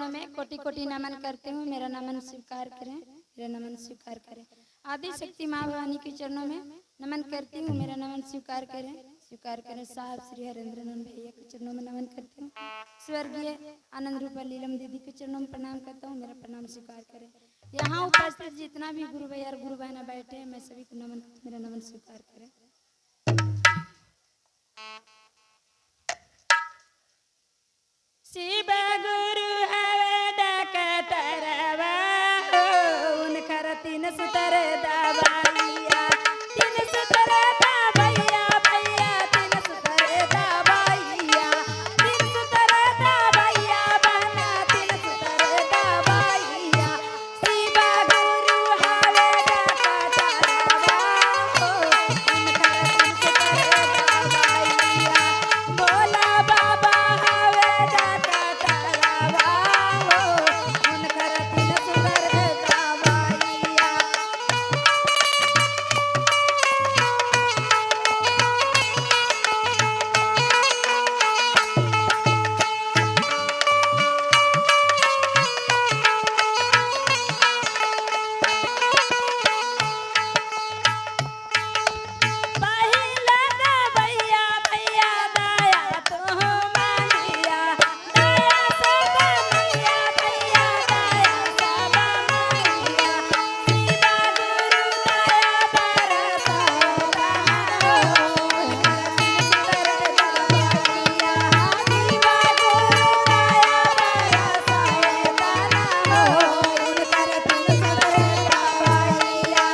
चरणों में कोटि कोटि नमन करती हूँ। मेरा नमन स्वीकार करें, मेरा नमन स्वीकार करें। आदि शक्ति माँ भवानी के चरणों में नमन करती हूँ। मेरा नमन स्वीकार करें, स्वीकार करें। साहब श्री हरेंद्र नंदन भैया के चरणों में नमन करती हूँ। स्वर्गीय आनंद रूपा लीलम दीदी के चरणों में प्रणाम करता हूँ। मेरा प्रणाम स्वीकार करें। यहाँ उपस्थित जितना भी गुरु भैया और गुरु बहना बैठे हैं, मैं सभी को नमन, मेरा नमन स्वीकार करें। शिव गुरु हवे डकटरवा उनकर तीन सुतर दवाइया, तीन सुतर दवाइया भैया, तीन सुतर दवाइया, तीन सुतर दवाइया बहना, तीन सुतर दवाइया। शिव गुरु हवे डकटरवा उनकर तीन सुतर दवाइया, भोला बाबा हवे डकटरवा उनकर तीन सुतर दवाइया। पहिला दवैया भैया दया तो मांगिया, दया सब मांगिया भैया, दया सब मांगिया। शिव गुरु दया बरसाता उनकर तीन सुतर दवाइया, शिव गुरु दया बरसाता उनकर तीन सुतर दवाइया।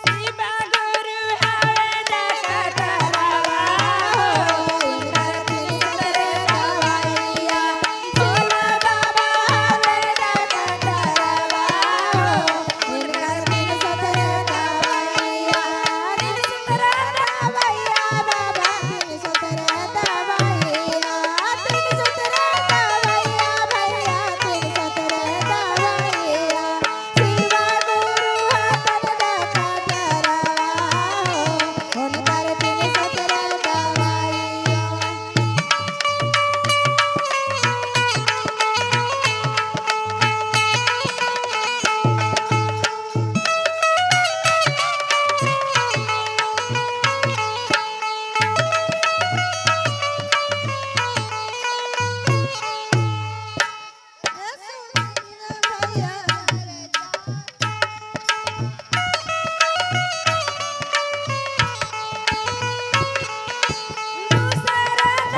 शिव गुरु हवे डकटरवा उनकर तीन सुतर दवाइया, भोला बाबा हवे डकटरवा उनकर तीन सुतर दवाइया, तीन सुतर दवाइया बाबा, तीन सुतर दवाइया, तीन सुतर दवाइया भैया, तीन सुतर दवाइया। शिव गुरु हतन डकटरवा उनकर तीन सुतर दवाइया।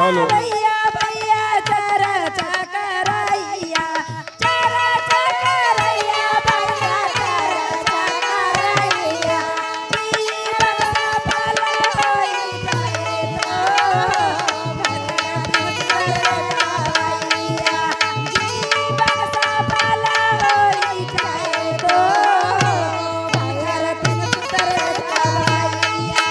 हेलो। भैया भैया चरा चकरैया, चरा चकरैया भैया, चरा चकरैया। जीवन सफल होई जाए तो भगवान तीन सुतर दवाइया, जीवन सफल होई जाए तो भगवान तीन सुतर दवाइया।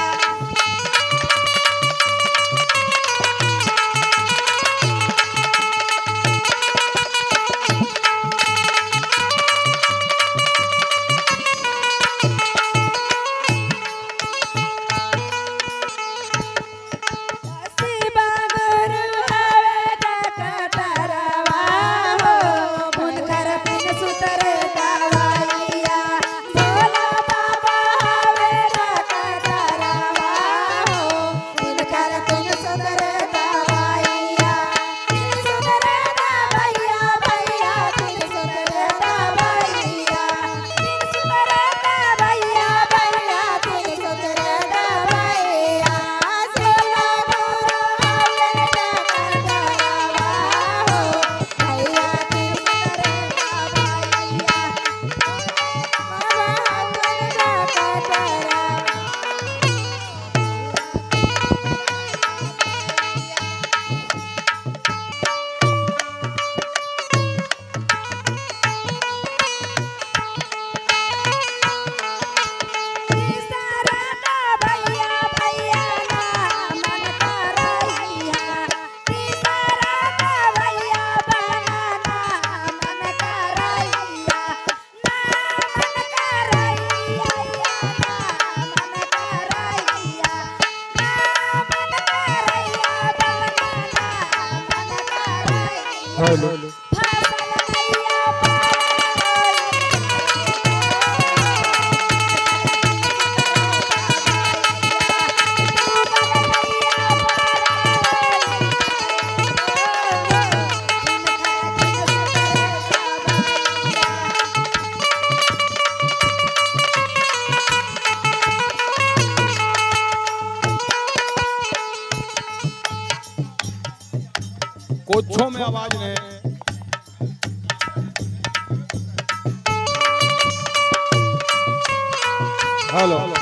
ओछो में आवाज ने हेलो